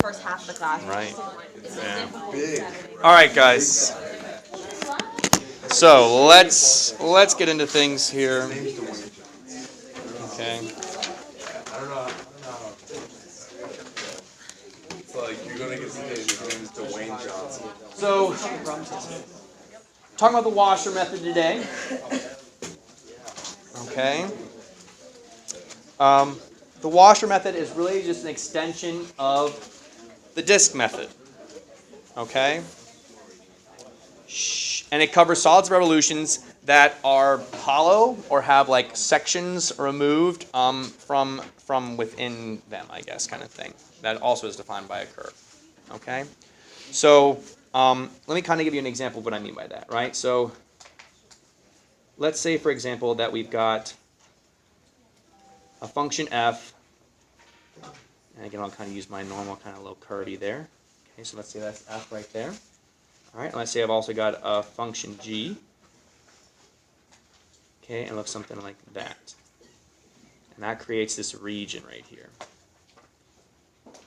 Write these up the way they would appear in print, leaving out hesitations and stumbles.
first half of the class. Right. Yeah. All right, guys. So let's get into things here. Okay. I don't know. It's like you're gonna get some names. His name is Dwayne Johnson. So talking about the washer method today. Okay. The washer method is really just an extension of the disk method. Okay. And it covers solids revolutions that are hollow or have like sections removed from within them, I guess, kind of thing. That also is defined by a curve. Okay. So let me kind of give you an example of what I mean by that, right? So let's say, for example, that we've got a function f, and again, I'll kind of use my normal kind of little curvy there. Okay, so let's say that's f right there. All right, and let's say I've also got a function g. Okay, and it looks something like that. And that creates this region right here. Okay.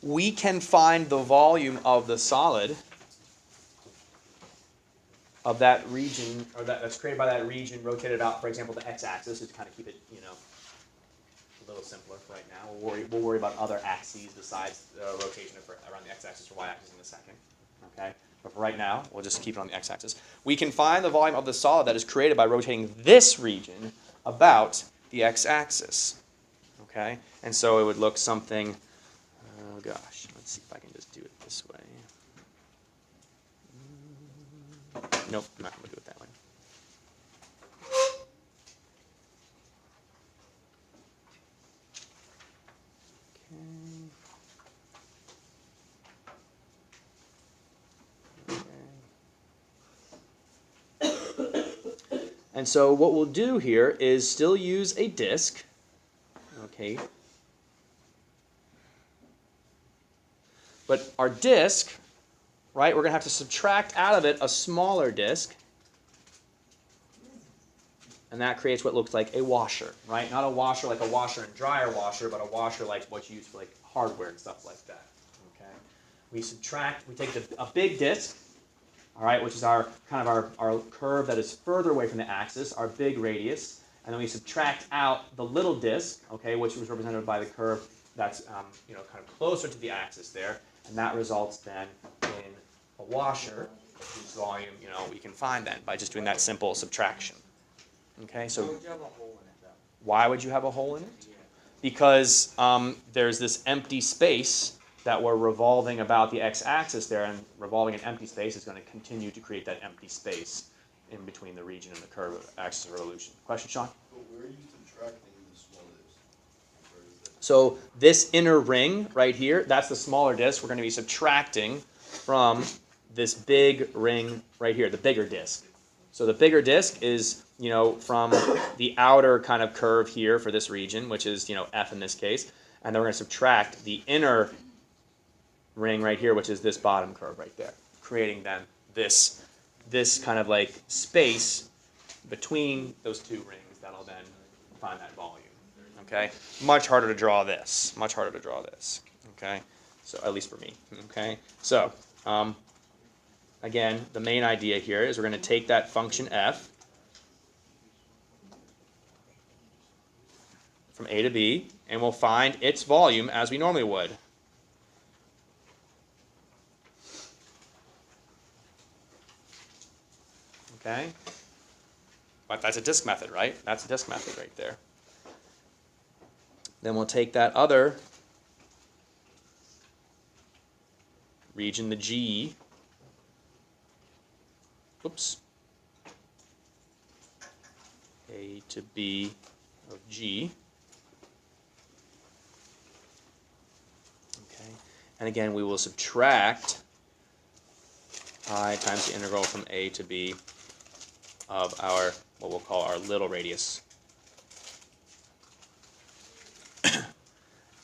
We can find the volume of the solid of that region, or that's created by that region, rotated out, for example, the x-axis, to kind of keep it, a little simpler for right now. We'll worry about other axes besides rotation around the x-axis or y-axis in a second. Okay, but for right now, we'll just keep it on the x-axis. We can find the volume of the solid that is created by rotating this region about the x-axis. Okay, and so it would look something. Oh gosh, let's see if I can just do it this way. Nope, I'm not going to do it that way. Okay. And so what we'll do here is still use a disk. Okay. But our disk, right, we're going to have to subtract out of it a smaller disk. And that creates what looks like a washer, right? Not a washer like a washer and dryer washer, but a washer like what you use for like hardware and stuff like that. Okay. We take a big disk, all right, which is our kind of our curve that is further away from the axis, our big radius, and then we subtract out the little disk, okay, which was represented by the curve that's kind of closer to the axis there, and that results then in a washer whose volume we can find then by just doing that simple subtraction. Okay, so why would you have a hole in it? Because there's this empty space that we're revolving about the x-axis there, and revolving an empty space is going to continue to create that empty space in between the region and the curve of axis of revolution. Question, Sean? But where are you subtracting the small disk? So this inner ring right here, that's the smaller disk. We're going to be subtracting from this big ring right here, the bigger disk. So the bigger disk is, from the outer kind of curve here for this region, which is, f in this case, and then we're going to subtract the inner ring right here, which is this bottom curve right there, creating then this kind of like space between those two rings that'll then find that volume. Okay, much harder to draw this. Much harder to draw this. Okay, so at least for me. Okay, so again, the main idea here is we're going to take that function f from a to b, and we'll find its volume as we normally would. Okay, but that's a disk method, right? That's a disk method right there. Then we'll take that other region, the G, A to B of G. Okay, and again we will subtract I times the integral from A to B of our, what we'll call our little radius.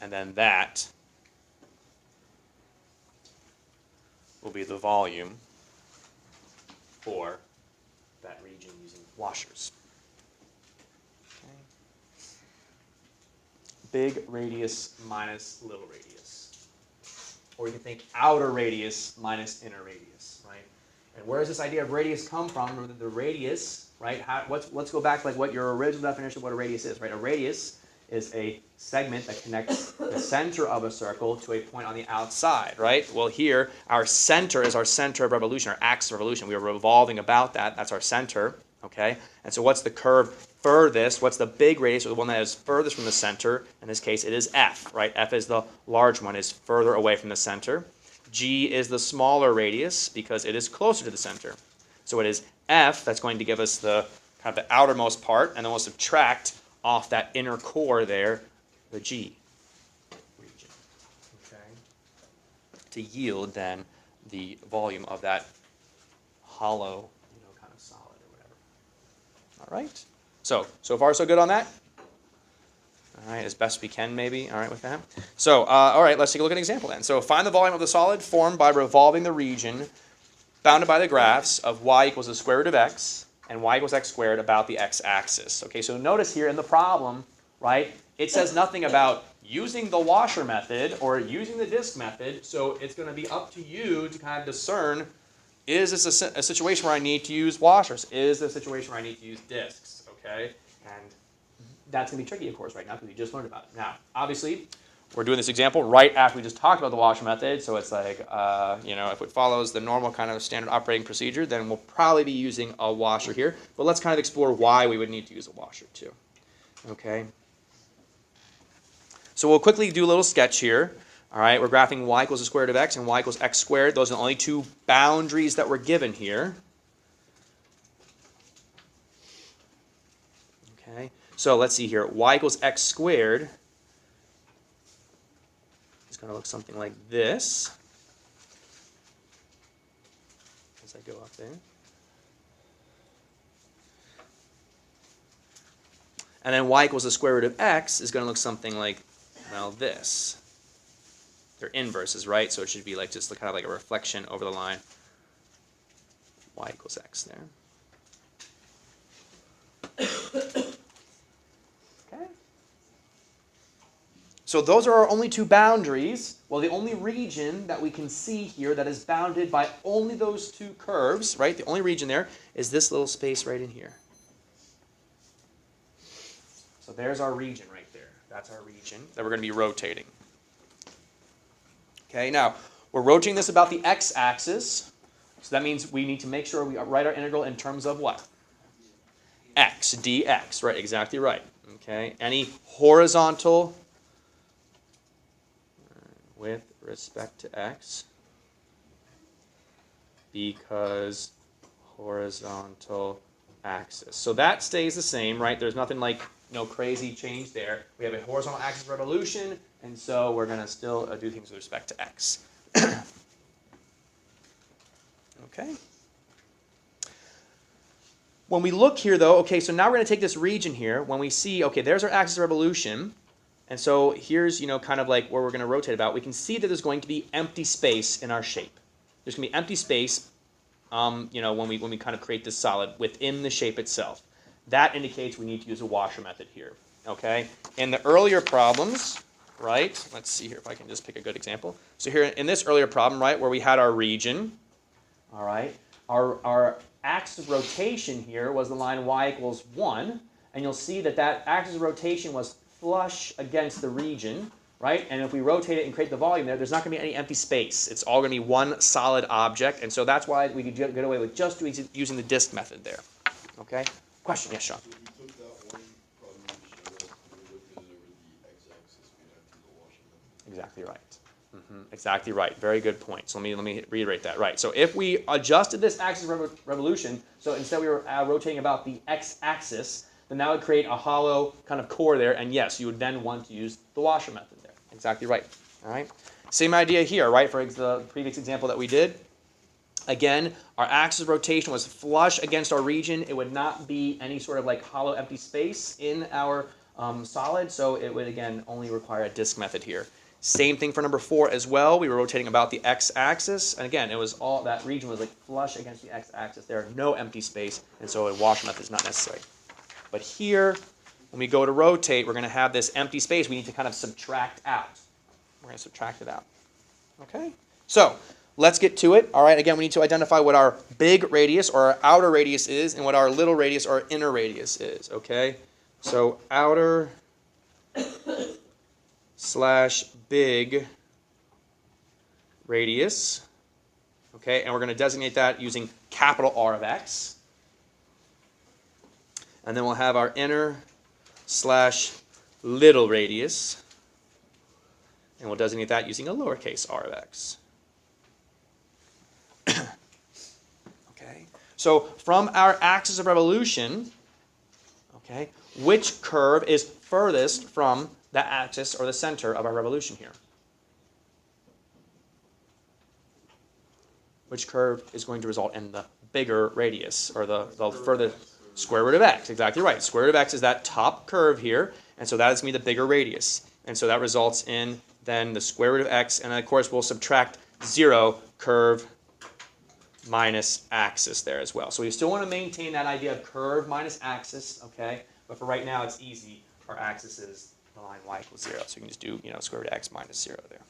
And then that will be the volume for that region using washers. Okay. big radius minus little radius. Or you can think outer radius minus inner radius, right? And where does this idea of radius come from? Remember the radius, right? Let's go back to like what your original definition of what a radius is, right? A radius is a segment that connects the center of a circle to a point on the outside, right? Well, here, our center is our center of revolution, our axis of revolution. We are revolving about that. That's our center, okay? And so what's the curve furthest? What's the big radius, or the one that is furthest from the center? In this case, it is F, right? F is the large one, is further away from the center. G is the smaller radius because it is closer to the center. So it is F that's going to give us the kind of the outermost part, and then we'll subtract off that inner core there, the G region, okay, to yield then the volume of that hollow, kind of solid or whatever. All right. So far so good on that? All right, as best we can maybe, all right with that? So, all right, let's take a look at an example then. So find the volume of the solid formed by revolving the region bounded by the graphs of y equals the square root of x and y equals x squared about the x-axis. Okay, so notice here in the problem, right, it says nothing about using the washer method or using the disk method, so it's going to be up to you to kind of discern, is this a situation where I need to use washers? Is this a situation where I need to use disks? Okay, and that's going to be tricky, of course, right now, because we just learned about it. Now, obviously, we're doing this example right after we just talked about the washer method, so it's like, if it follows the normal kind of standard operating procedure, then we'll probably be using a washer here. But let's kind of explore why we would need to use a washer too. Okay. So we'll quickly do a little sketch here. All right, we're graphing y equals the square root of x and y equals x squared. Those are the only two boundaries that we're given here. Okay. So let's see here. Y equals x squared is going to look something like this. As I go up there. And then y equals the square root of x is going to look something like, well, this. They're inverses, right? So it should be like just kind of like a reflection over the line. Y equals x there. Okay. So those are our only two boundaries. Well, the only region that we can see here that is bounded by only those two curves, right? The only region there is this little space right in here. So there's our region right there. That's our region that we're going to be rotating. Okay, now we're rotating this about the x-axis. So that means we need to make sure we write our integral in terms of what? X, dx, right, exactly right. Okay, any horizontal with respect to x because horizontal axis. So that stays the same, right? There's nothing like no crazy change there. We have a horizontal axis revolution, and so we're going to still do things with respect to x. Okay. When we look here, though, okay, so now we're going to take this region here. When we see, okay, there's our axis of revolution, and so here's, kind of like where we're going to rotate about. We can see that there's going to be empty space in our shape. There's going to be empty space, when we kind of create this solid within the shape itself. That indicates we need to use a washer method here, okay? In the earlier problems, right, let's see here if I can just pick a good example. So here in this earlier problem, right, where we had our region, all right, our axis of rotation here was the line y equals 1, and you'll see that that axis of rotation was flush against the region, right? And if we rotate it and create the volume there, there's not going to be any empty space. It's all going to be one solid object, and so that's why we could get away with just using the disk method there, okay? Question, yes, Sean. So we took that one problem and showed us we looked at it over the x-axis, we have to do the washer method. Exactly right. Exactly right. Very good point. So let me reiterate that. Right. So if we adjusted this axis revolution, so instead we were rotating about the x-axis, then that would create a hollow kind of core there, and yes, you would then want to use the washer method there. Exactly right. All right. Same idea here, right? For the previous example that we did. Again, our axis of rotation was flush against our region. It would not be any sort of like hollow empty space in our solid, so it would, again, only require a disk method here. Same thing for number 4 as well. We were rotating about the x-axis, and again, it was all, that region was like flush against the x-axis. There are no empty space, and so a washer method is not necessary. But here, when we go to rotate, we're going to have this empty space we need to kind of subtract out. We're going to subtract it out. Okay? So, let's get to it. All right, again, we need to identify what our big radius or our outer radius is and what our little radius or inner radius is. Okay? So, outer / big radius. Okay, and we're going to designate that using capital R of X. And then we'll have our inner / little radius. And we'll designate that using a lowercase r of X. Okay, so from our axis of revolution, okay, which curve is furthest from the axis or the center of our revolution here? Which curve is going to result in the bigger radius, or the further square root of x? Exactly right. Square root of x is that top curve here, and so that is going to be the bigger radius. And so that results in then the square root of x, and then of course we'll subtract 0, curve minus axis there as well. So we still want to maintain that idea of curve minus axis, okay? But for right now it's easy. Our axis is the line y equals 0, so you can just do, square root of x minus 0 there.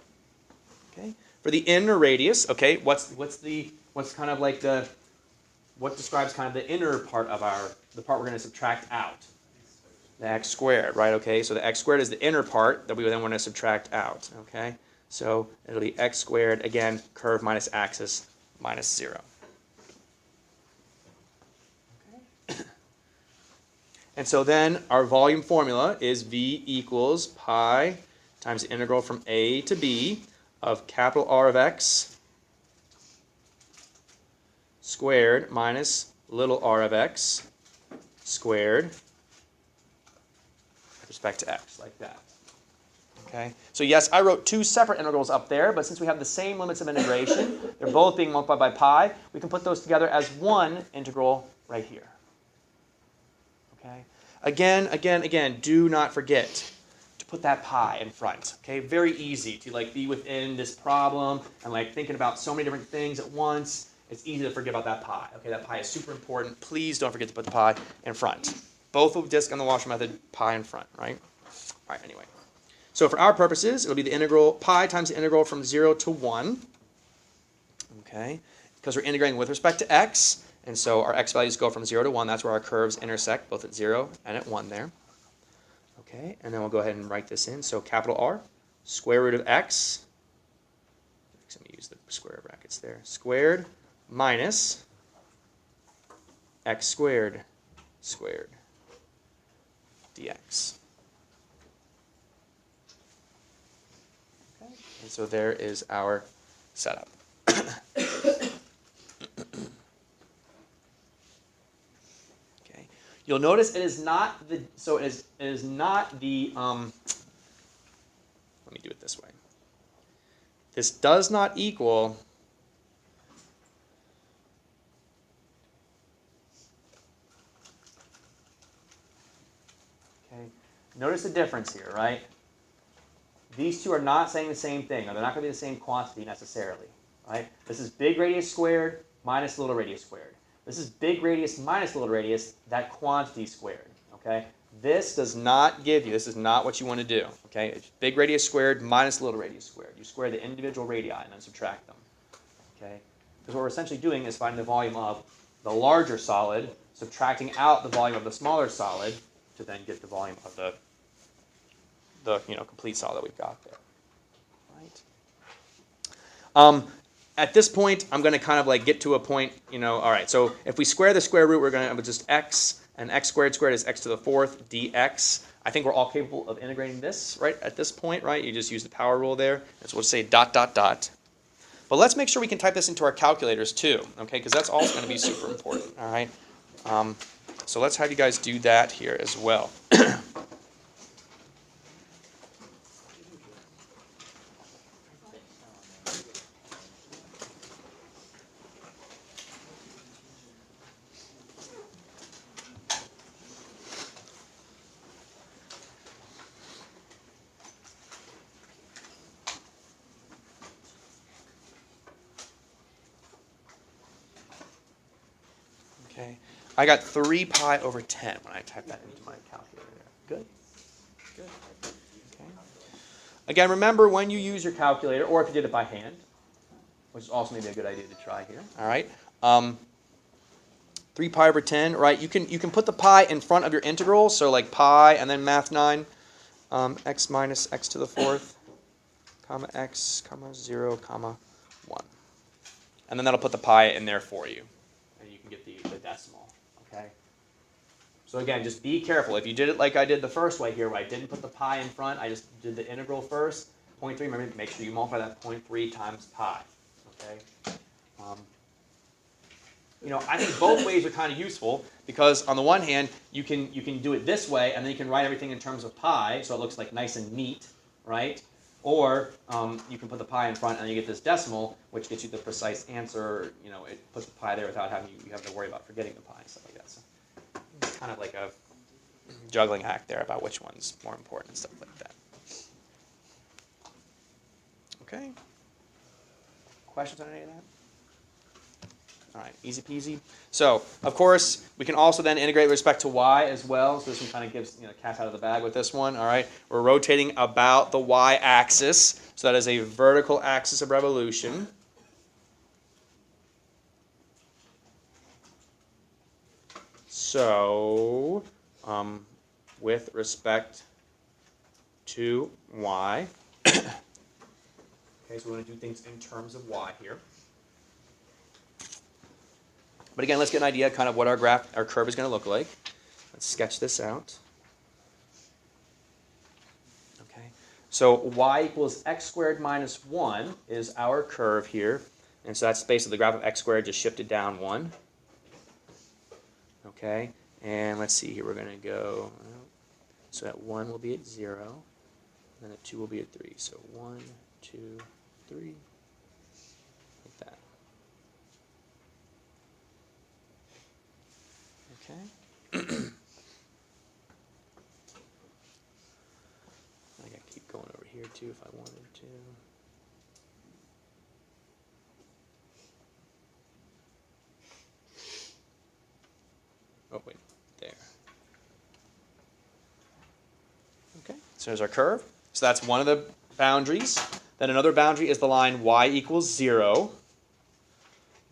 Okay? For the inner radius, okay, what describes kind of the inner part of the part we're going to subtract out? The x squared, right? Okay, so the x squared is the inner part that we then want to subtract out, okay? So it'll be x squared, again, curve minus axis minus 0. Okay. And so then our volume formula is v equals pi times the integral from a to b of capital R of x squared minus little r of x squared with respect to x, like that. Okay? So yes, I wrote 2 separate integrals up there, but since we have the same limits of integration, they're both being multiplied by pi, we can put those together as one integral right here. Okay? Again, do not forget to put that pi in front. Okay? Very easy to be within this problem and thinking about so many different things at once. It's easy to forget about that pi. Okay, that pi is super important. Please don't forget to put the pi in front. Both of disk and the washer method, pi in front, right? All right, anyway. So for our purposes, it'll be the integral, pi times the integral from 0 to 1. Okay, because we're integrating with respect to x, and so our x values go from 0 to 1. That's where our curves intersect, both at 0 and at 1 there. Okay, and then we'll go ahead and write this in. So capital R, square root of x. Let me use the square brackets there. Squared minus x squared squared dx. Okay, and so there is our setup. Okay, you'll notice it is not the it is not the let me do it this way. This does not equal notice the difference here, right? These two are not saying the same thing, or they're not going to be the same quantity necessarily, right? This is big radius squared minus little radius squared. This is big radius minus little radius, that quantity squared, okay? This does not give you, this is not what you want to do, okay? It's big radius squared minus little radius squared. You square the individual radii and then subtract them, okay? Because what we're essentially doing is finding the volume of the larger solid, subtracting out the volume of the smaller solid to then get the volume of the complete solid that we've got there, right? At this point, I'm going to kind of get to a point, all right, so if we square the square root, we're going to have just x, and x squared is x to the 4th dx. I think we're all capable of integrating this, right, at this point, right? You just use the power rule there, and so we'll say dot, dot, dot. But let's make sure we can type this into our calculators too, okay, because that's also going to be super important, all right? So let's have you guys do that here as well. Okay, I got 3 pi over 10 when I type that into my calculator. Again, remember when you use your calculator, or if you did it by hand, which is also maybe a good idea to try here. All right. 3 pi over 10, right? You can put the pi in front of your integral, so like pi and then math 9, x minus x to the 4th, comma x, comma 0, comma 1. And then that'll put the pi in there for you. And you can get the decimal, okay? So again, just be careful. If you did it like I did the first way here, where I didn't put the pi in front, I just did the integral first, 0.3, remember, make sure you multiply that 0.3 times pi, okay? You know, I think both ways are kind of useful because on the one hand, you can do it this way, and then you can write everything in terms of pi, so it looks like nice and neat, right? Or you can put the pi in front, and then you get this decimal, which gets you the precise answer. You know, it puts the pi there without having you have to worry about forgetting the pi and stuff like that. So it's kind of like a juggling act there about which one's more important and stuff like that. Okay. Questions on any of that? All right, easy peasy. So, of course, we can also then integrate with respect to y as well. So this one kind of gives, cat out of the bag with this one. All right, we're rotating about the y-axis. So that is a vertical axis of revolution. So, with respect to y. Okay, so we're going to do things in terms of y here. But again, let's get an idea kind of what our curve is going to look like. Let's sketch this out. Okay, so y equals x squared minus 1 is our curve here. And so that's basically the graph of x squared just shifted down 1. Okay, and let's see here. We're going to go, so at 1 will be at 0, and then at 2 will be at 3. So 1, 2, 3, like that. Okay. I gotta keep going over here too if I wanted to. Oh wait, there. Okay, so there's our curve. So that's one of the boundaries. Then another boundary is the line y equals 0.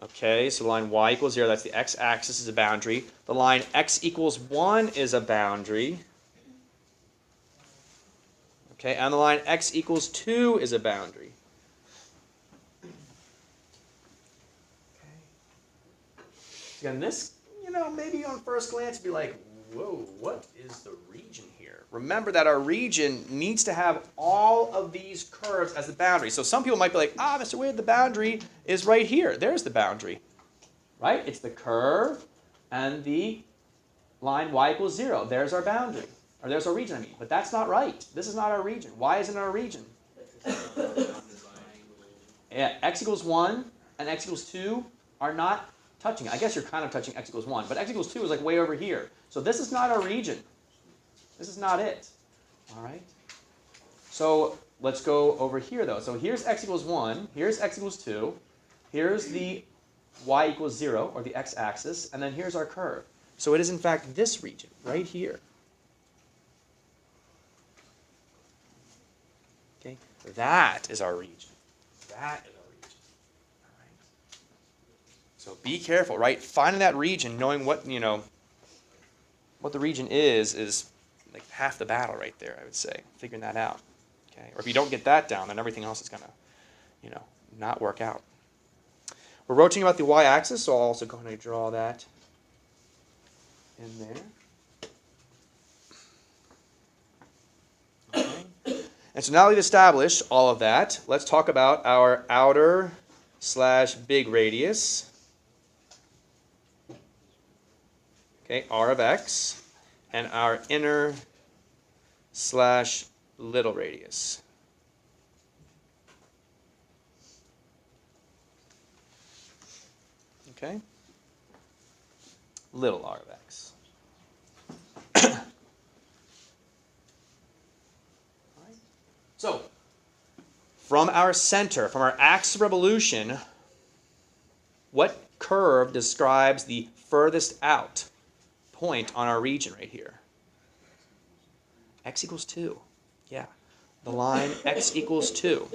Okay, so the line y equals 0, that's the x-axis is a boundary. The line x equals 1 is a boundary. Okay, and the line x equals 2 is a boundary. Okay. Again, this, maybe on first glance be like, whoa, what is the region here? Remember that our region needs to have all of these curves as the boundary. So some people might be like, Mr. Wade, the boundary is right here. There's the boundary, right? It's the curve and the line y equals 0. There's our boundary, or there's our region, I mean. But that's not right. This is not our region. Why isn't our region? Yeah, x equals 1 and x equals 2 are not touching. I guess you're kind of touching x equals 1, but x equals 2 is like way over here. So this is not our region. This is not it. All right? So let's go over here, though. So here's x equals 1. Here's x equals 2. Here's the y equals 0, or the x-axis. And then here's our curve. So it is, in fact, this region right here. Okay? That is our region. That is our region. All right? So be careful, right? Finding that region, knowing what the region is like half the battle right there, I would say, figuring that out. Okay? Or if you don't get that down, then everything else is going to, not work out. We're rotating about the y-axis, so I'll also go ahead and draw that in there. Okay. And so now that we've established all of that, let's talk about our outer/big radius. Okay, r of x, and our inner/little radius. Okay? Little r of x. Right. So, from our center, from our axis of revolution, what curve describes the furthest out point on our region right here? X equals 2. Yeah. the line x equals 2.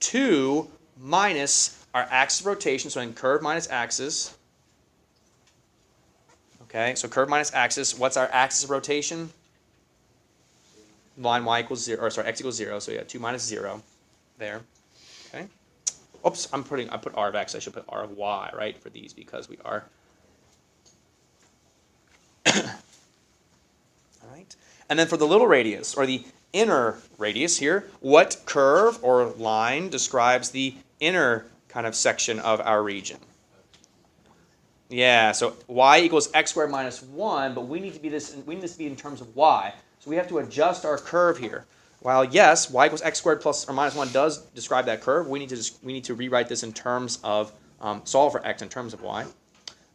2 minus our axis of rotation, so in curve minus axis. Okay, so curve minus axis, what's our axis of rotation? Line y equals 0, or sorry, x equals 0, so yeah, 2 minus 0 there. Okay. Oops, I put r of x, I should put r of y, right, for these because we are. All right. And then for the little radius, or the inner radius here, what curve or line describes the inner kind of section of our region? Yeah, so y equals x squared minus 1, but we need this to be in terms of y. So we have to adjust our curve here. While yes, y equals x squared plus or minus 1 does describe that curve, we need to rewrite this in terms of solve for x in terms of y.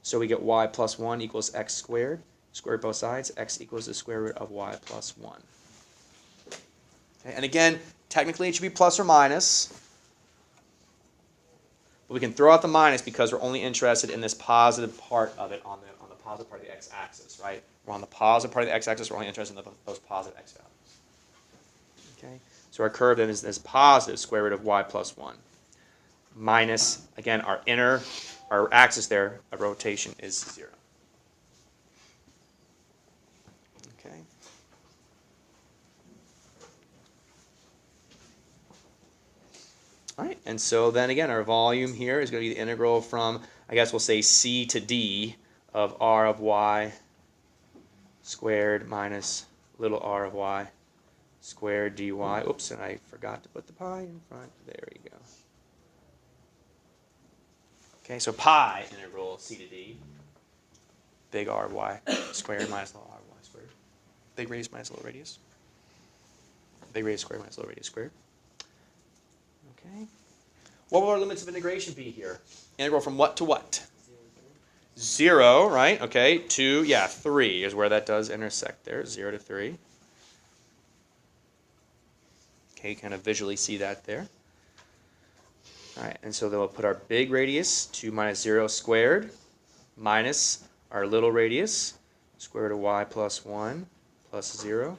So we get y plus 1 equals x squared. Square both sides. X equals the square root of y plus 1. Okay, and again, technically it should be plus or minus. But we can throw out the minus because we're only interested in this positive part of it on the positive part of the x-axis, right? We're on the positive part of the x-axis. We're only interested in those positive x values. Okay, so our curve then is this positive square root of y plus 1 minus, again, our axis there of rotation is 0. Okay. All right, and so then again, our volume here is going to be the integral from, I guess we'll say c to d of r of y squared minus little r of y squared dy. Oops, and I forgot to put the pi in front. There we go. Okay, so pi integral c to d, big R of y squared minus little r of y squared. Big radius minus little radius. Big radius squared minus little radius squared. Okay. What will our limits of integration be here? Integral from what to what? 0, right? Okay. 3 is where that does intersect there. 0 to 3. Okay, you kind of visually see that there. All right, and so then we'll put our big radius, 2 minus 0 squared, minus our little radius, square root of y plus 1 plus 0, or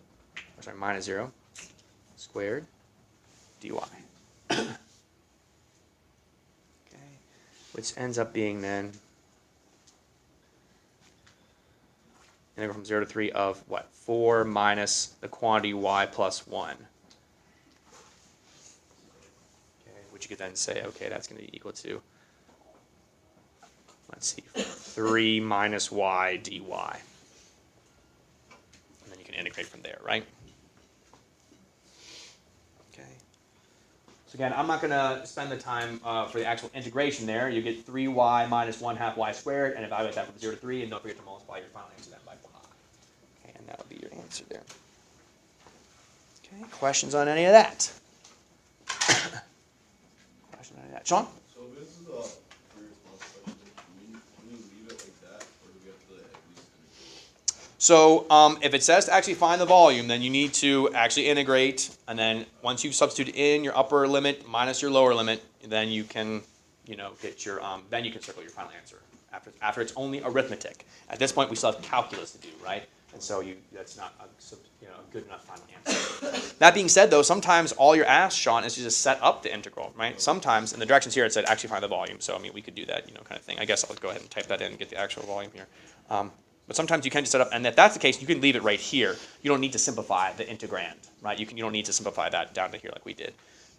sorry, minus 0, squared, dy. Okay, which ends up being then integral from 0 to 3 of what? 4 minus the quantity y plus 1. Okay, which you could then say, okay, that's going to be equal to, let's see, 3 minus y dy. And then you can integrate from there, right? Okay. So again, I'm not going to spend the time for the actual integration there. You get 3y minus 1/2 y squared, and evaluate that from 0 to 3, and don't forget to multiply your final answer then by pi. Okay, and that would be your answer there. Okay, questions on any of that? Question on any of that? Sean? So if this is a very small question, can we leave it like that, or do we have to at least integrate? So if it says to actually find the volume, then you need to actually integrate, and then once you've substituted in your upper limit minus your lower limit, then you can, get your then you can circle your final answer. After it's only arithmetic. At this point, we still have calculus to do, right? And so that's not a good enough final answer. That being said, though, sometimes all you're asked, Sean, is to just set up the integral, right? Sometimes in the directions here it said actually find the volume. So I mean, we could do that, kind of thing. I guess I'll go ahead and type that in and get the actual volume here. But sometimes you can just set up, and if that's the case, you can leave it right here. You don't need to simplify the integrand, right? You don't need to simplify that down to here like we did.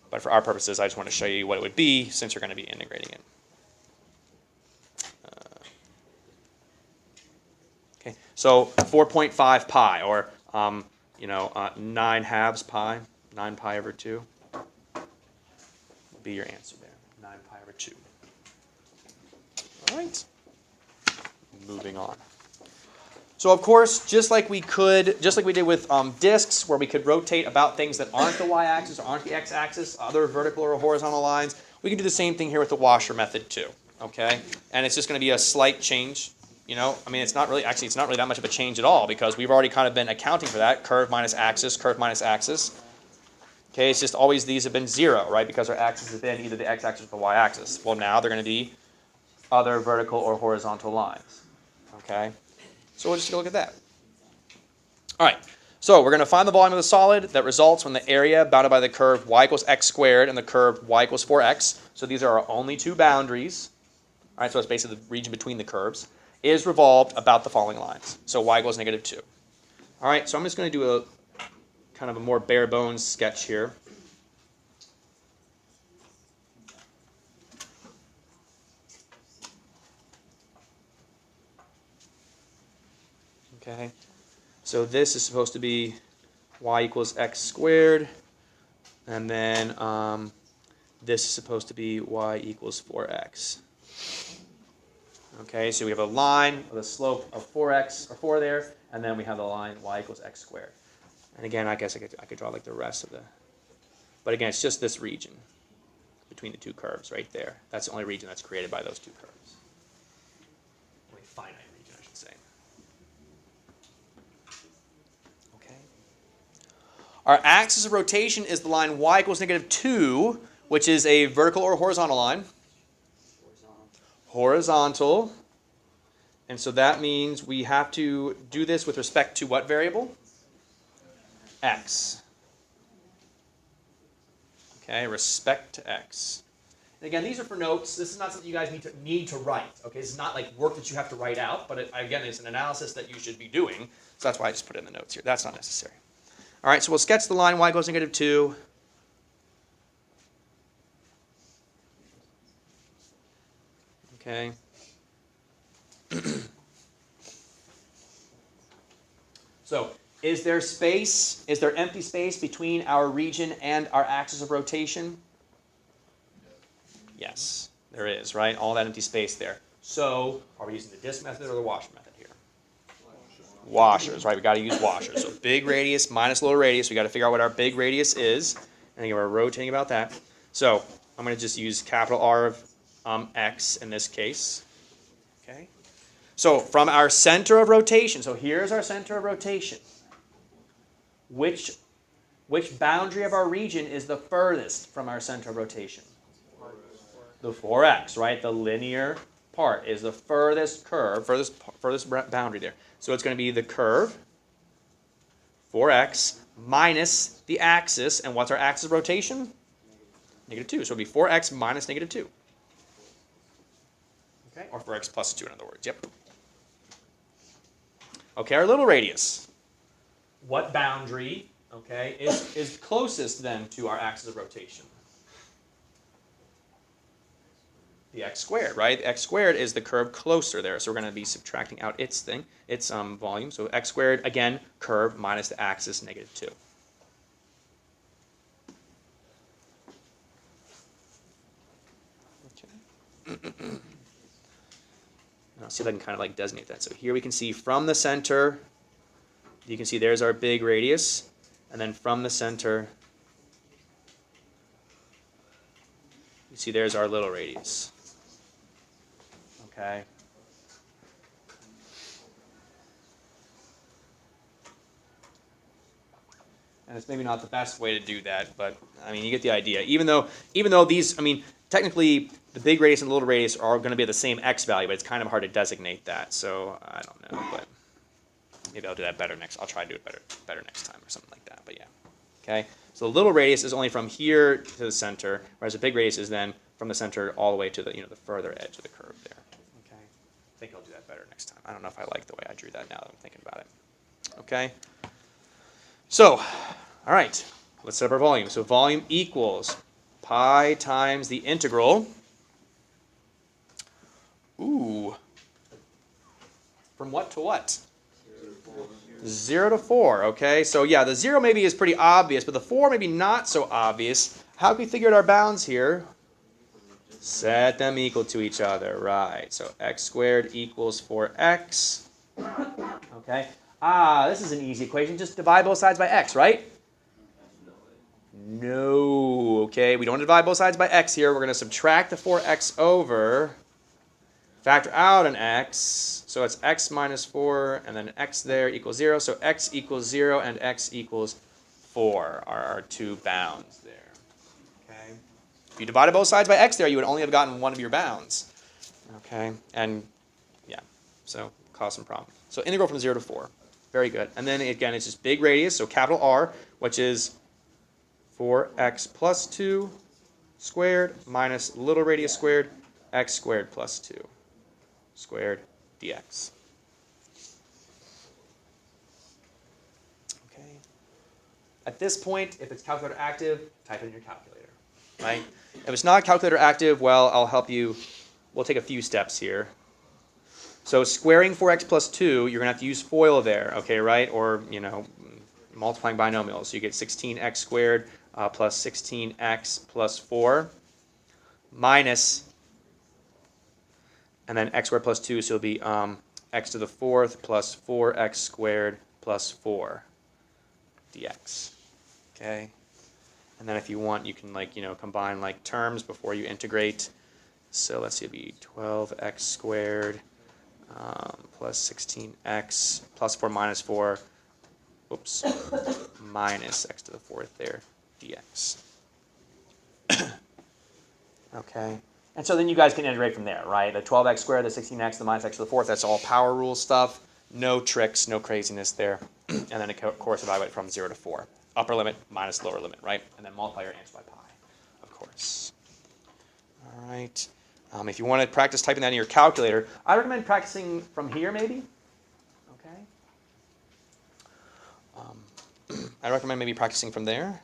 But for our purposes, I just want to show you what it would be since you're going to be integrating it. Okay, so 4.5 pi, or 9 halves pi, 9 pi over 2 will be your answer there. 9 pi over 2. All right. Moving on. So of course, just like we did with discs, where we could rotate about things that aren't the y-axis or aren't the x-axis, other vertical or horizontal lines, we can do the same thing here with the washer method too. Okay, and it's just going to be a slight change. I mean, it's not really that much of a change at all because we've already kind of been accounting for that curve minus axis, curve minus axis. Okay, it's just always these have been 0, right? Because our axis has been either the x-axis or the y-axis. Well, now they're going to be other vertical or horizontal lines. Okay. So we'll just take a look at that. All right. So we're going to find the volume of the solid that results when the area bounded by the curve y equals x squared and the curve y equals 4x. So these are our only two boundaries. All right, so it's basically the region between the curves, is revolved about the following lines. So y equals -2. All right, so I'm just going to do a kind of a more bare bones sketch here. Okay, so this is supposed to be y equals x squared, and then this is supposed to be y equals 4x. Okay, so we have a line with a slope of 4x or 4 there, and then we have the line y equals x squared. And again, I guess I could draw like the rest of the, but again, it's just this region between the two curves right there. That's the only region that's created by those two curves. Only finite region, I should say. Okay. Our axis of rotation is the line y equals -2, which is a vertical or horizontal line. Horizontal. And so that means we have to do this with respect to what variable? X. Okay, respect to x. And again, these are for notes. This is not something you guys need to write. Okay, this is not like work that you have to write out, but again, it's an analysis that you should be doing. So that's why I just put it in the notes here. That's not necessary. All right, so we'll sketch the line y equals -2. Okay. So, is there space? Is there empty space between our region and our axis of rotation? Yes, there is, right? All that empty space there. So, are we using the disk method or the washer method here? Washers, right? We got to use washers. So, big radius minus little radius. We got to figure out what our big radius is, and again, we're rotating about that. So, I'm going to just use capital R of x in this case. Okay. So, from our center of rotation. So, here's our center of rotation. Which boundary of our region is the furthest from our center of rotation? The 4x, right? The linear part is the furthest curve, furthest boundary there. So it's going to be the curve, 4x, minus the axis. And what's our axis of rotation? -2. So it'll be 4x minus -2. Okay, or 4x plus 2 in other words. Yep. Okay, our little radius. What boundary, okay, is closest then to our axis of rotation? The x squared, right? The x squared is the curve closer there, so we're going to be subtracting out its volume. So x squared, again, curve minus the axis, -2. Okay. I'll see if I can kind of like designate that. So here we can see from the center, you can see there's our big radius, and then from the center, you see there's our little radius. Okay. And it's maybe not the best way to do that, but I mean, you get the idea. Even though these, I mean, technically the big radius and the little radius are going to be the same x value, but it's kind of hard to designate that. So I don't know, but maybe I'll do that better next. I'll try to do it better next time or something like that. But yeah, okay. So the little radius is only from here to the center, whereas the big radius is then from the center all the way to the the further edge of the curve there. Okay. I think I'll do that better next time. I don't know if I like the way I drew that now that I'm thinking about it. Okay. So, all right, let's set up our volume. So volume equals pi times the integral. Ooh. From what to what? 0 to 4, okay? So yeah, the 0 maybe is pretty obvious, but the 4 maybe not so obvious. How do we figure out our bounds here? Set them equal to each other, right? So x squared equals 4x. Okay. This is an easy equation. Just divide both sides by x, right? No. Okay, we don't divide both sides by x here. We're going to subtract the 4x over, factor out an x. So it's x minus 4, and then x there equals 0. So x equals 0 and x equals 4 are our two bounds there. Okay. If you divided both sides by x there, you would only have gotten one of your bounds. Okay, and yeah, so cause some problem. So integral from 0 to 4. Very good. And then again, it's just big radius, so capital R, which is 4x plus 2 squared minus little radius squared, x squared plus 2 squared dx. Okay. At this point, if it's calculator active, type it in your calculator, right? If it's not calculator active, well, I'll help you. We'll take a few steps here. So squaring 4x plus 2, you're going to have to use FOIL there, okay, right? Or, multiplying binomials. So you get 16x squared plus 16x plus 4 minus, and then x squared plus 2, so it'll be x to the 4th plus 4x squared plus 4 dx. Okay? And then if you want, you can combine terms before you integrate. So let's see, it'll be 12x squared plus 16x plus 4 minus 4, oops, minus x to the 4th there, dx. Okay. And so then you guys can integrate from there, right? The 12x squared, the 16x, the minus x to the 4th, that's all power rule stuff. No tricks, no craziness there. And then, of course, evaluate from 0 to 4. Upper limit minus lower limit, right? And then multiply your answer by pi, of course. All right. If you want to practice typing that in your calculator, I recommend practicing from here maybe. Okay. I recommend maybe practicing from there.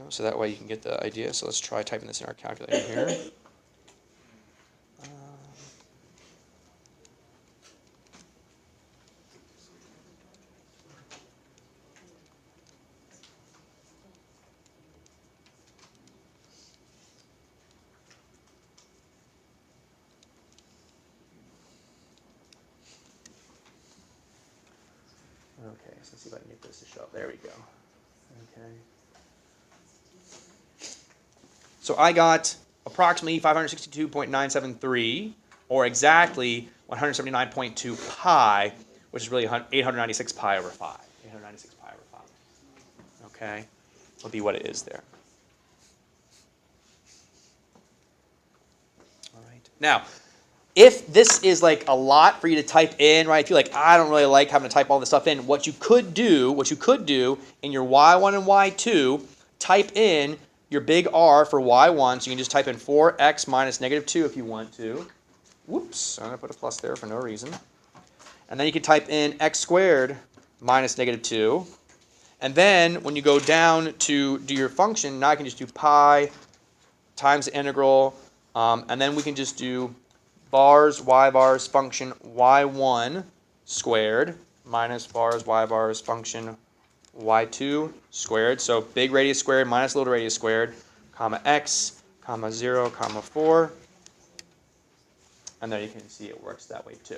So that way you can get the idea. So let's try typing this in our calculator here. Okay, so let's see if I can get this to show up. There we go. Okay. So I got approximately 562.973, or exactly 179.2 pi, which is really 896 pi over 5. 896 pi over 5. Okay? Will be what it is there. All right. Now, if this is a lot for you to type in, right? If you're I don't really like having to type all this stuff in, what you could do in your y1 and y2, type in your big R for y1, so you can just type in 4x minus negative 2 if you want to. Whoops, I'm going to put a plus there for no reason. And then you can type in x squared minus negative 2. And then when you go down to do your function, now I can just do pi times the integral, and then we can just do bars, y bars, function y1 squared minus bars, y bars, function y2 squared. So big radius squared minus little radius squared, comma x, comma 0, comma 4. And there you can see it works that way too.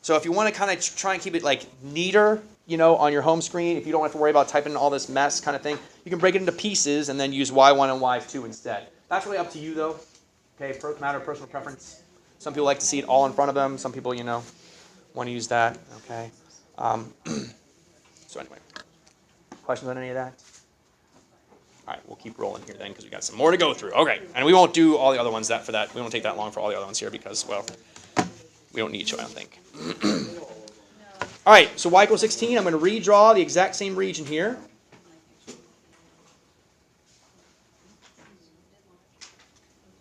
So if you want to kind of try and keep it neater, on your home screen, if you don't have to worry about typing in all this mess kind of thing, you can break it into pieces and then use y1 and y2 instead. That's really up to you though. Okay, matter of personal preference. Some people like to see it all in front of them. Some people, want to use that. Okay. So anyway. Questions on any of that? All right, we'll keep rolling here then because we got some more to go through. Okay, and we won't do all the other ones for that. We won't take that long for all the other ones here because, well, we don't need to, I don't think. All right, so y equals 16. I'm going to redraw the exact same region here.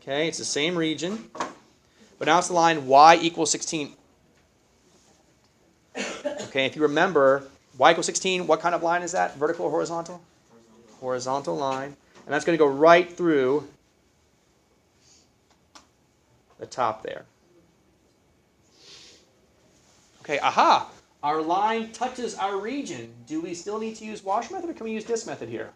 Okay, it's the same region. But now it's the line y equals 16. Okay, if you remember, y equals 16, what kind of line is that? Vertical or horizontal? Horizontal line. And that's going to go right through the top there. Okay, aha! Our line touches our region. Do we still need to use wash method or can we use this method here?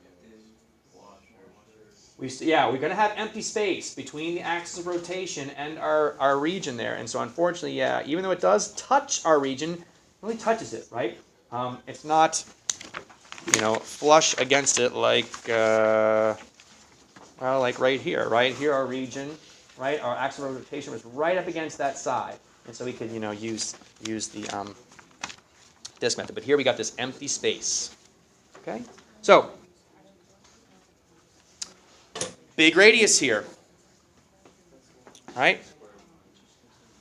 We're going to have empty space between the axis of rotation and our region there. And so unfortunately, even though it does touch our region, it only touches it, right? It's not, flush against it like right here. Right here, our region, right? Our axis of rotation was right up against that side. And so we could, use the this method. But here we got this empty space. Okay? So, big radius here. Right?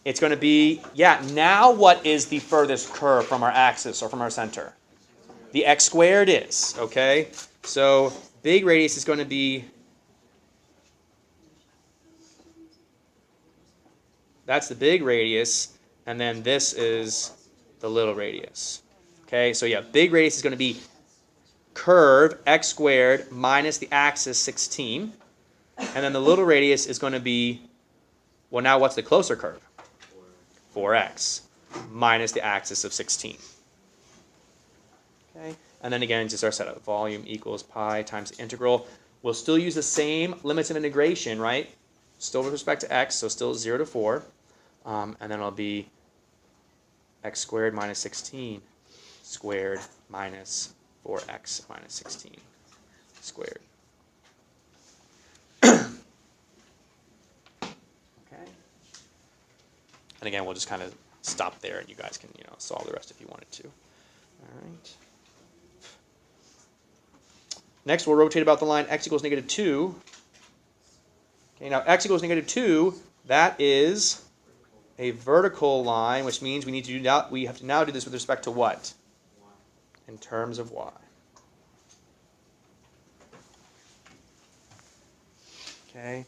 It's going to be, yeah, now what is the furthest curve from our axis or from our center? The x squared is, okay? So big radius is going to be, that's the big radius, and then this is the little radius. Okay, so yeah, big radius is going to be curve x squared minus the axis 16. And then the little radius is going to be, well, now what's the closer curve? 4x minus the axis of 16. Okay, and then again, just our setup. Volume equals pi times the integral. We'll still use the same limits of integration, right? Still with respect to x, so still 0 to 4. And then it'll be x squared minus 16 squared minus 4x minus 16 squared. Okay. And again, we'll just kind of stop there, and you guys can, solve the rest if you wanted to. All right. Next, we'll rotate about the line x equals negative 2. Okay, now x equals negative 2, that is a vertical line, which means we have to now do this with respect to what? In terms of y. Okay.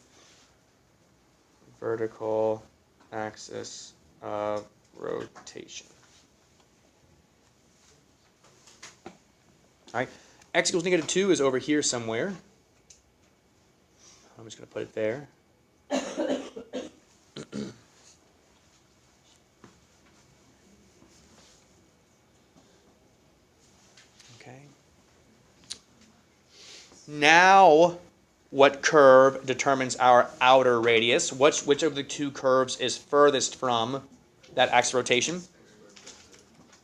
Vertical axis of rotation. All right. X equals negative 2 is over here somewhere. I'm just going to put it there. Okay. Now, what curve determines our outer radius? Which of the two curves is furthest from that axis rotation?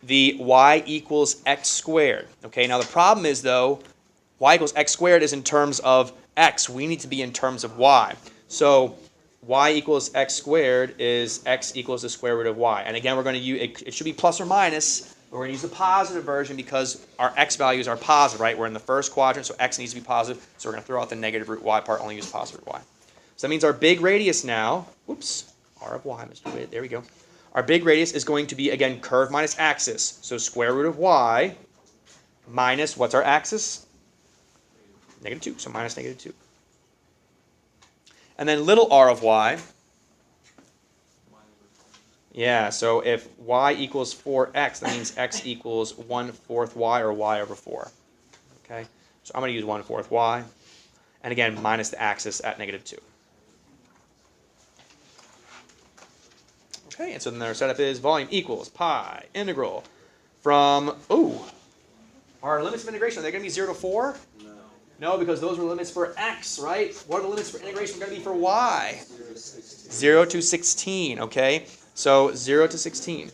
The y equals x squared. Okay, now the problem is, though, y equals x squared is in terms of x. We need to be in terms of y. So y equals x squared is x equals the square root of y. And again, we're going to use, it should be plus or minus, but we're going to use the positive version because our x values are positive, right? We're in the first quadrant, so x needs to be positive. So we're going to throw out the negative root y part, only use positive root y. So that means our big radius now, whoops, r of y, Mr. Witt, there we go. Our big radius is going to be, again, curve minus axis. So square root of y minus, what's our axis? Negative 2, so minus negative 2. And then little r of y. Yeah, so if y equals 4x, that means x equals 1/4 y or y over 4. Okay, so I'm going to use 1/4 y. And again, minus the axis at negative 2. Okay, and so then our setup is volume equals pi integral from, our limits of integration, are they going to be 0 to 4? No. No, because those were limits for x, right? What are the limits for integration going to be for y? 0 to 16, okay? So 0 to 16,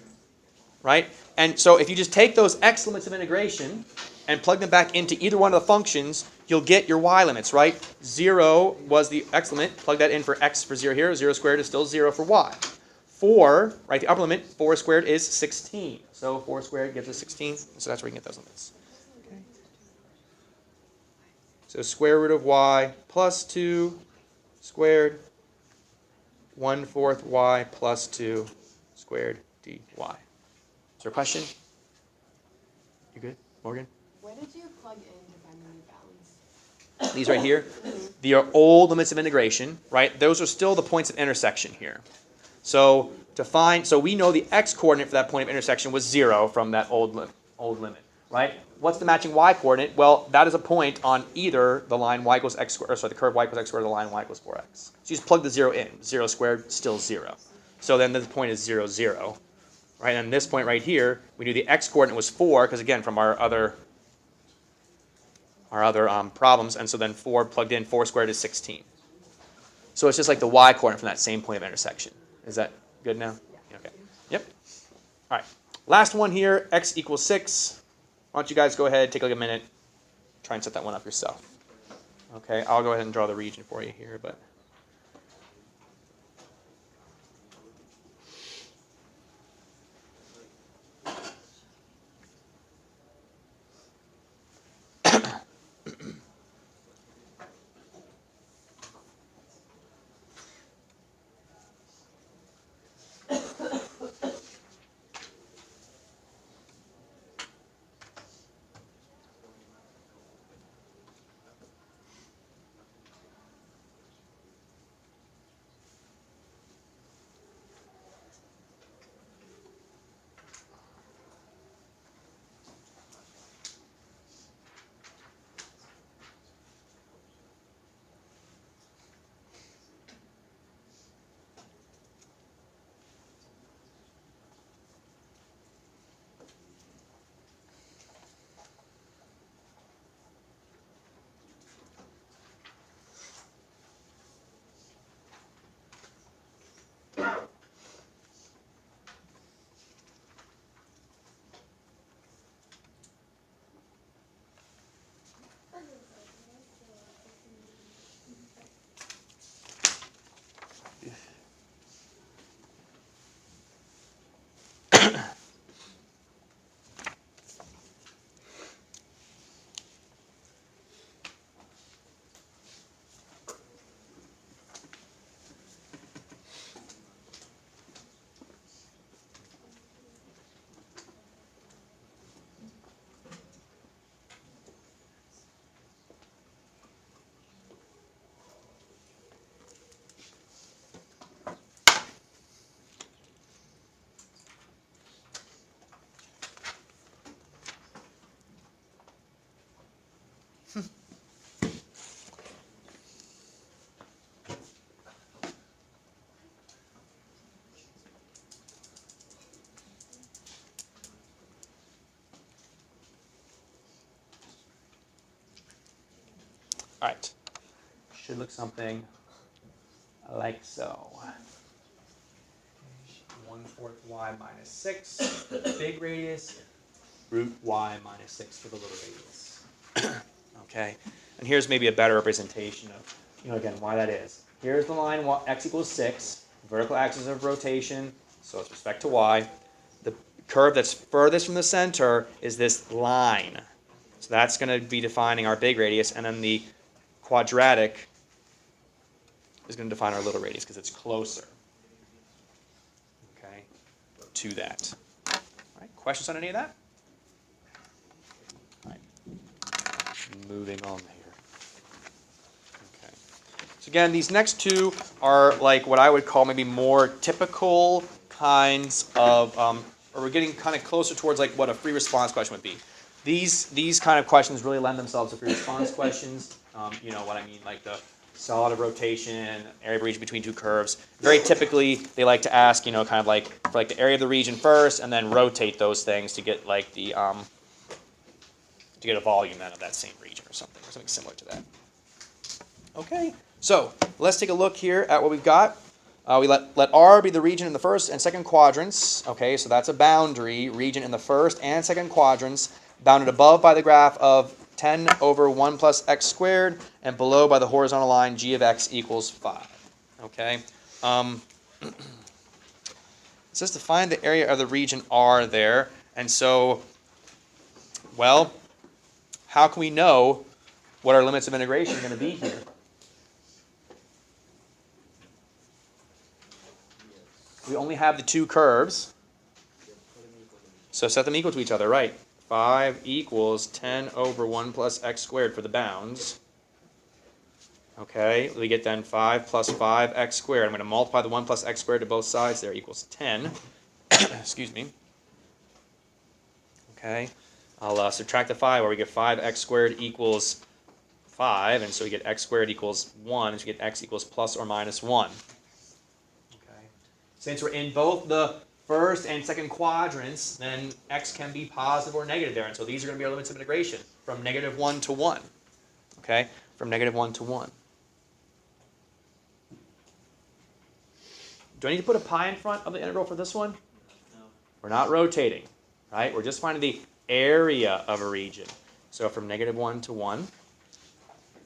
right? And so if you just take those x limits of integration and plug them back into either one of the functions, you'll get your y limits, right? 0 was the x limit. Plug that in for x for 0 here. 0 squared is still 0 for y. 4, right, the upper limit, 4 squared is 16. So 4 squared gives us 16. So that's where you can get those limits. Okay. So square root of y plus 2 squared, 1/4 y plus 2 squared dy. Is there a question? You good, Morgan? Where did you plug in to find the new bounds? These right here, the old limits of integration, right? Those are still the points of intersection here. So so we know the x coordinate for that point of intersection was 0 from that old limit, right? What's the matching y coordinate? Well, that is a point on either the line y equals x squared, the curve y equals x squared, or the line y equals 4x. So you just plug the 0 in. 0 squared, still 0. So then the point is 0, 0. Right? And this point right here, we knew the x coordinate was 4, because again, from our other problems, and so then 4 plugged in, 4 squared is 16. So it's just like the y coordinate from that same point of intersection. Is that good now? Yeah. Okay. Yep. All right. Last one here, x equals 6. Why don't you guys go ahead, take like a minute, try and set that one up yourself. Okay, I'll go ahead and draw the region for you here, but. All right. Should look something like so. 1/4 y minus 6 for the big radius, root y minus 6 for the little radius. Okay, and here's maybe a better representation of, again, why that is. Here's the line x equals 6, vertical axis of rotation, so with respect to y. The curve that's furthest from the center is this line. So that's going to be defining our big radius, and then the quadratic is going to define our little radius because it's closer, okay, to that. All right, questions on any of that? All right, moving on here. Okay. So again, these next two are like what I would call maybe more typical kinds of, or we're getting kind of closer towards like what a free response question would be. These kind of questions really lend themselves to free response questions. You know what I mean, like the solid of rotation, area of region between two curves. Very typically, they like to ask, kind of like for like the area of the region first, and then rotate those things to get like the to get a volume then of that same region or something similar to that. Okay, so let's take a look here at what we've got. We let R be the region in the first and second quadrants. Okay, so that's a boundary region in the first and second quadrants, bounded above by the graph of 10 over 1 plus x squared, and below by the horizontal line g of x equals 5. Okay? It says to find the area of the region R there. And so, well, how can we know what our limits of integration are going to be here? We only have the two curves. So set them equal to each other, right? 5 equals 10 over 1 plus x squared for the bounds. Okay, we get then 5 plus 5x squared. I'm going to multiply the 1 plus x squared to both sides there equals 10. Excuse me. Okay, I'll subtract the 5 where we get 5x squared equals 5, and so we get x squared equals 1, and so we get x equals plus or minus 1. Okay, since we're in both the first and second quadrants, then x can be positive or negative there. And so these are going to be our limits of integration from -1 to 1. Okay? From -1 to 1. Do I need to put a pi in front of the integral for this one? No. We're not rotating. Right? We're just finding the area of a region. So from -1 to 1.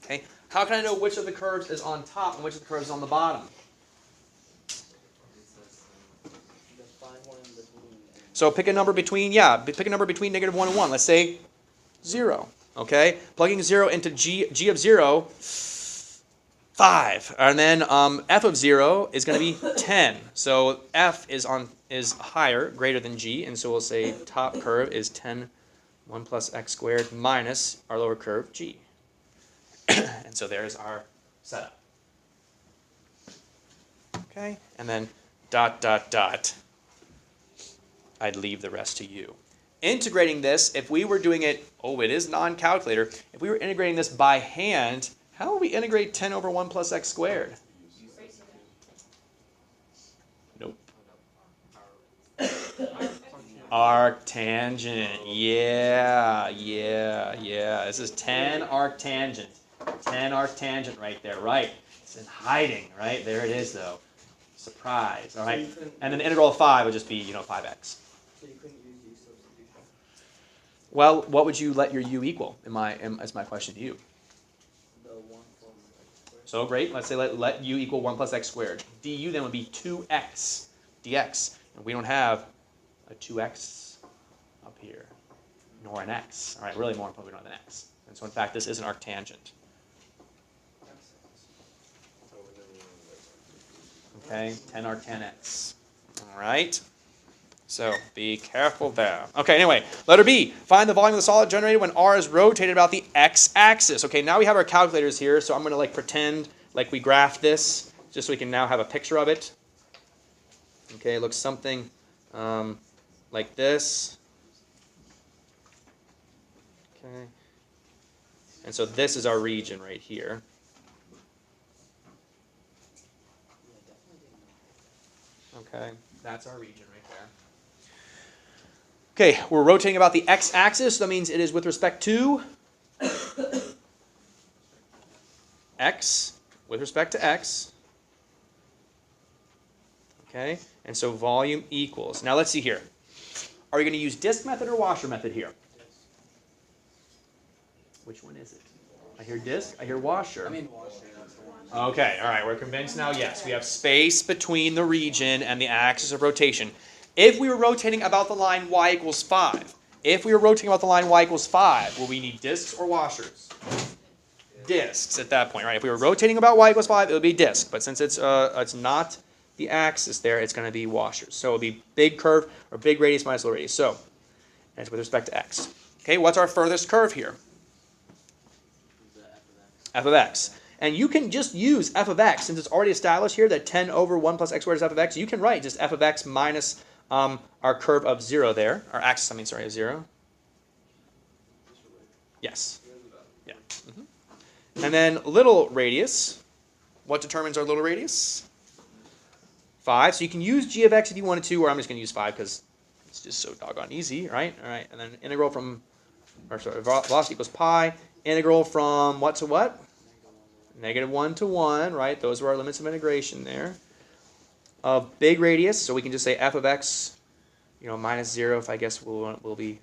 Okay? How can I know which of the curves is on top and which of the curves is on the bottom? So pick a number between, pick a number between -1 and 1. Let's say 0. Okay? Plugging 0 into g of 0, 5. And then f of 0 is going to be 10. So f is higher, greater than g, and so we'll say top curve is 10, 1 plus x squared minus our lower curve, g. And so there's our setup. Okay? And then ... I'd leave the rest to you. Integrating this, if we were doing it, it is non-calculator. If we were integrating this by hand, how would we integrate 10 over 1 plus x squared? Nope. Arctangent. Yeah. This is 10 arctangent. 10 arctangent right there. Right. It's in hiding. Right. There it is, though. Surprise. All right. And then the integral of 5 would just be, 5x. So you couldn't use u substitution? Well, what would you let your u equal? Is my question to you. The 1 plus x squared. So great. Let's say let u equal 1 plus x squared. Du then would be 2x dx. And we don't have a 2x up here, nor an x. All right, really more important, we don't have an x. And so in fact, this is an arctangent. Okay, 10 arctan x. All right. So be careful there. Okay, anyway, letter B. Find the volume of the solid generated when R is rotated about the x-axis. Okay, now we have our calculators here, so I'm going to pretend like we graphed this, just so we can now have a picture of it. Okay, it looks something like this. Okay. And so this is our region right here. Okay, that's our region right there. Okay, we're rotating about the x-axis. That means it is with respect to x with respect to x. Okay, and so volume equals. Now let's see here. Are you going to use disk method or washer method here? Which one is it? I hear disk, I hear washer. I mean washer, that's the one. Okay, all right, we're convinced now, yes. We have space between the region and the axis of rotation. If we were rotating about the line y equals 5, will we need disks or washers? Disks at that point, right? If we were rotating about y equals 5, it would be disk. But since it's not the axis there, it's going to be washers. So it would be big curve or big radius minus little radius. So that's with respect to x. Okay, what's our furthest curve here? The f of x. F of x. And you can just use f of x, since it's already established here that 10 over 1 plus x squared is f of x. You can write just f of x minus our curve of 0 there. Our axis, of 0. Yes. Yeah. And then little radius. What determines our little radius? 5. So you can use g of x if you wanted to, or I'm just going to use 5 because it's just so doggone easy, right? All right. And then integral from, velocity equals pi. Integral from what to what? -1 to 1, right? Those are our limits of integration there. Of big radius, so we can just say f of x, minus 0, if I guess will be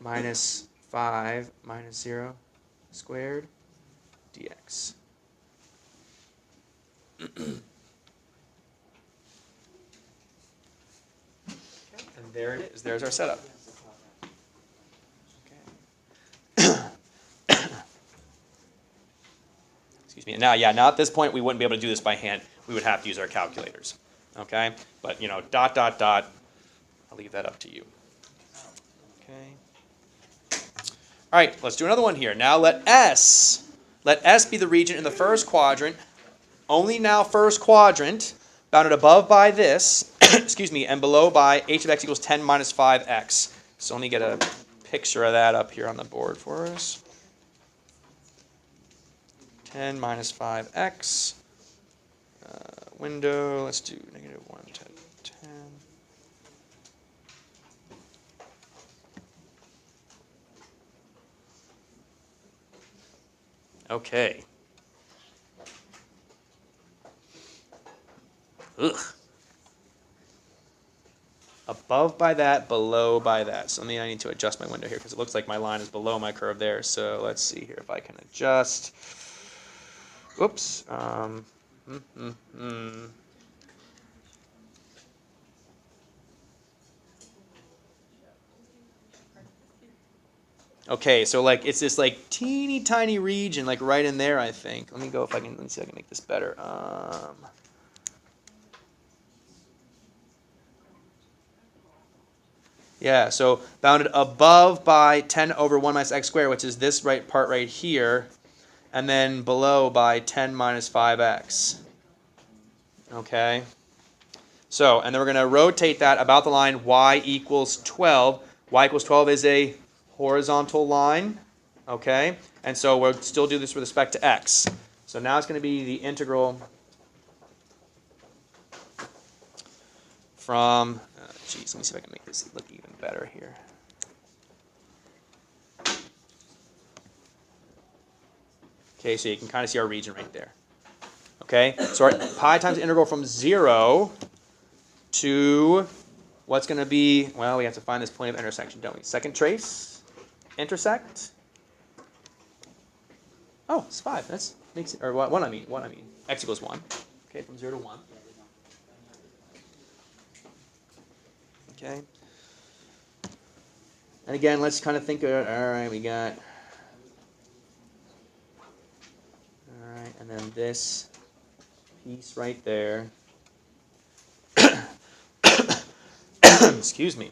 minus 5 minus 0 squared dx. And there it is. There's our setup. Excuse me. And now at this point, we wouldn't be able to do this by hand. We would have to use our calculators. Okay? But, dot, dot, dot. I'll leave that up to you. Okay. All right, let's do another one here. Now let S be the region in the first quadrant. Only now first quadrant, bounded above by this, excuse me, and below by h of x equals 10 minus 5x. So let me get a picture of that up here on the board for us. 10 minus 5x. Window, let's do -1 to 10. Okay. Ugh. Above by that, below by that. So I need to adjust my window here because it looks like my line is below my curve there. So let's see here if I can adjust. Oops. Okay, so it's this teeny tiny region right in there, I think. Let me go let me see if I can make this better. Yeah, so bounded above by 10 over 1 minus x squared, which is this part right here, and then below by 10 minus 5x. Okay? So, and then we're going to rotate that about the line y equals 12. Y equals 12 is a horizontal line. Okay? And so we'll still do this with respect to x. So now it's going to be the integral from, let me see if I can make this look even better here. Okay, so you can kind of see our region right there. Okay, so our pi times the integral from 0 to what's going to be, well, we have to find this point of intersection, don't we? Second trace, intersect. Oh, it's 5. That's makes it, or what I mean. X equals 1. Okay, from 0 to 1. Okay. And again, let's kind of think of it. All right, we got. All right, and then this piece right there. Excuse me.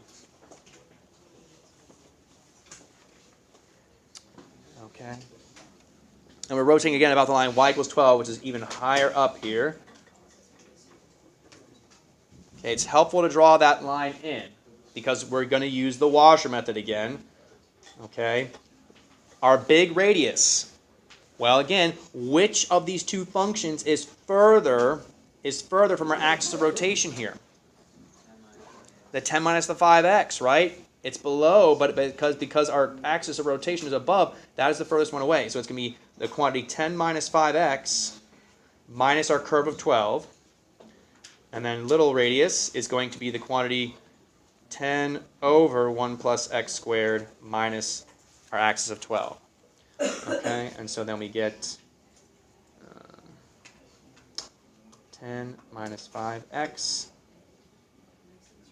Okay. And we're rotating again about the line y equals 12, which is even higher up here. Okay, it's helpful to draw that line in because we're going to use the washer method again. Okay. Our big radius. Well, again, which of these two functions is further from our axis of rotation here? The 10 minus the 5x, right? It's below, but because our axis of rotation is above, that is the furthest one away. So it's going to be the quantity 10 minus 5x minus our curve of 12. And then little radius is going to be the quantity 10 over 1 plus x squared minus our axis of 12. Okay, and so then we get 10 minus 5x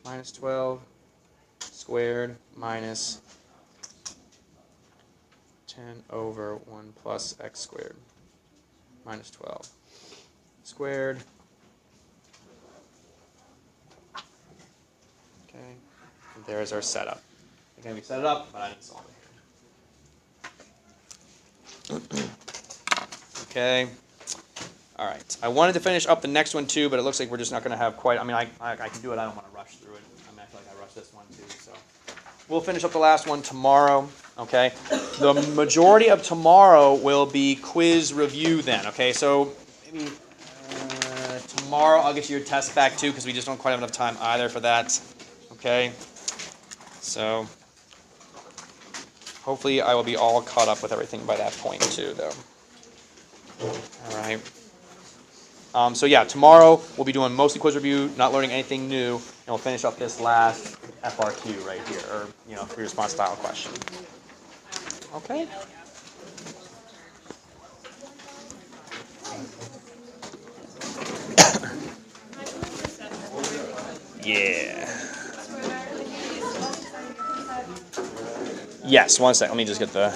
minus 12 squared minus 10 over 1 plus x squared minus 12 squared. Okay, and there's our setup. Again, we set it up, but I didn't solve it here. Okay. All right. I wanted to finish up the next one too, but it looks like we're just not going to have quite. I mean, I can do it. I don't want to rush through it. I mean, I feel like I rushed this one too. So we'll finish up the last one tomorrow. Okay. The majority of tomorrow will be quiz review then. Okay. So maybe tomorrow I'll get you your test back too, because we just don't quite have enough time either for that. Okay. So hopefully I will be all caught up with everything by that point too, though. All right. So yeah, tomorrow we'll be doing mostly quiz review, not learning anything new, and we'll finish up this last FRQ right here, or free response style question. Okay. Yeah. Yes. 1 second. Let me just get the.